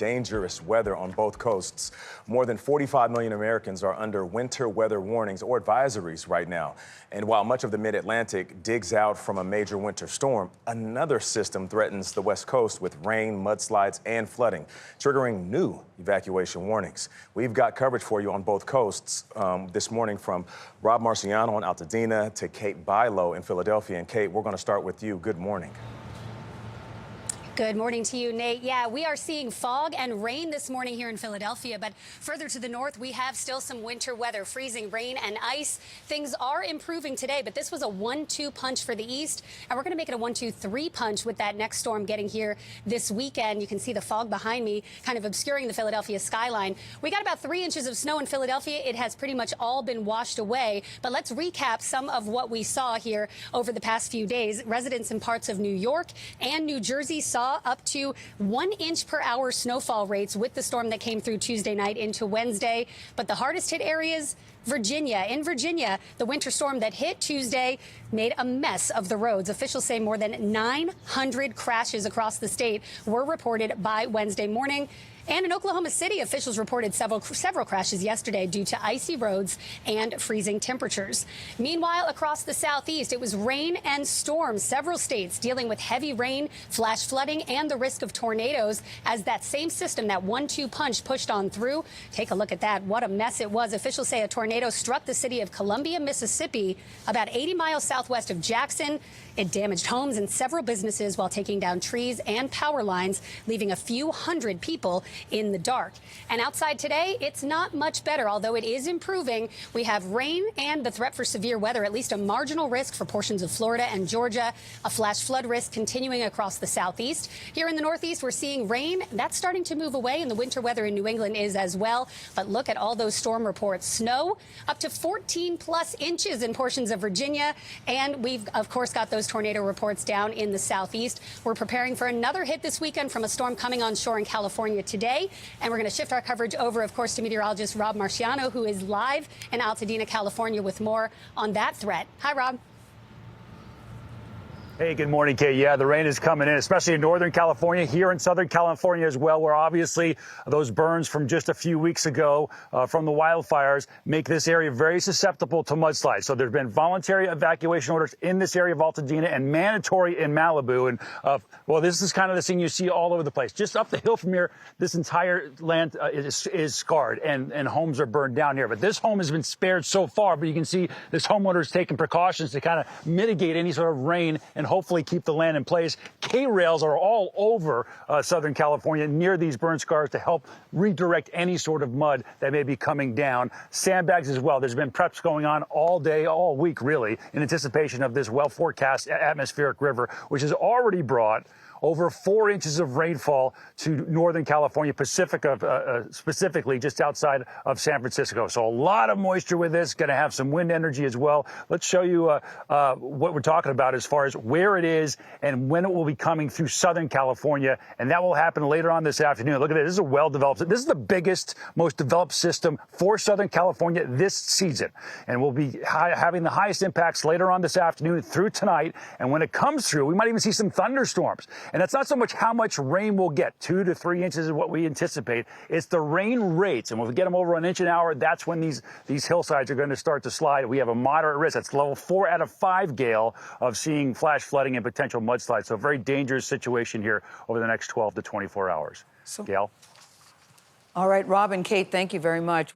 dangerous weather on both coasts. More than 45 million Americans are under winter weather warnings or advisories right now. And while much of the mid-Atlantic digs out from a major winter storm, another system threatens the West Coast with rain, mudslides, and flooding, triggering new evacuation warnings. We've got coverage for you on both coasts this morning, from Rob Marciano in Altadena to Kate Bilo in Philadelphia. And Kate, we're going to start with you. Good morning. Good morning to you, Nate. Yeah, we are seeing fog and rain this morning here in Philadelphia, but further to the north, we have still some winter weather, freezing rain and ice. Things are improving today, but this was a 1-2 punch for the east, and we're going to make it a 1-2-3 punch with that next storm getting here this weekend. You can see the fog behind me kind of obscuring the Philadelphia skyline. We got about 3 inches of snow in Philadelphia. It has pretty much all been washed away, but let's recap some of what we saw here over the past few days. Residents in parts of New York and New Jersey saw up to 1 inch per hour snowfall rates with the storm that came through Tuesday night into Wednesday. But the hardest hit areas, Virginia. In Virginia, the winter storm that hit Tuesday made a mess of the roads. Officials say more than 900 crashes across the state were reported by Wednesday morning. And in Oklahoma City, officials reported several crashes yesterday due to icy roads and freezing temperatures. Meanwhile, across the southeast, it was rain and storms. Several states dealing with heavy rain, flash flooding, and the risk of tornadoes as that same system, that 1-2 punch, pushed on through. Take a look at that. What a mess it was. Officials say a tornado struck the city of Columbia, Mississippi, about 80 miles southwest of Jackson. It damaged homes and several businesses while taking down trees and power lines, leaving a few hundred people in the dark. And outside today, it's not much better, although it is improving. We have rain and the threat for severe weather, at least a marginal risk for portions of Florida and Georgia, a flash flood risk continuing across the southeast. Here in the northeast, we're seeing rain. That's starting to move away, and the winter weather in New England is as well. But look at all those storm reports. Snow up to 14+ inches in portions of Virginia. And we've, of course, got those tornado reports down in the southeast. We're preparing for another hit this weekend from a storm coming on shore in California today. And we're going to shift our coverage over, of course, to meteorologist Rob Marciano, who is live in Altadena, California, with more on that threat. Hi, Rob. Hey, good morning, Kate. Yeah, the rain is coming in, especially in Northern California, here in Southern California as well, where obviously those burns from just a few weeks ago from the wildfires make this area very susceptible to mudslides. So there's been voluntary evacuation orders in this area of Altadena and mandatory in Malibu. And, well, this is kind of the scene you see all over the place. Just up the hill from here, this entire land is scarred and homes are burned down here. But this home has been spared so far, but you can see this homeowner is taking precautions to kind of mitigate any sort of rain and hopefully keep the land in place. K-rails are all over Southern California near these burn scars to help redirect any sort of mud that may be coming down. Sandbags as well. There's been preps going on all day, all week, really, in anticipation of this well-forecast atmospheric river, which has already brought over 4 inches of rainfall to Northern California, Pacifica, specifically just outside of San Francisco. So a lot of moisture with this, going to have some wind energy as well. Let's show you what we're talking about as far as where it is and when it will be coming through Southern California. And that will happen later on this afternoon. Look at this. This is a well-developed, this is the biggest, most developed system for Southern California this season. And we'll be having the highest impacts later on this afternoon through tonight. And when it comes through, we might even see some thunderstorms. And that's not so much how much rain we'll get, 2 to 3 inches is what we anticipate. It's the rain rates. And when we get them over an inch an hour, that's when these hillsides are going to start to slide. We have a moderate risk. That's level 4 out of 5, Gayle, of seeing flash flooding and potential mudslides. So a very dangerous situation here over the next 12 to 24 hours. Gayle? All right, Rob and Kate, thank you very much.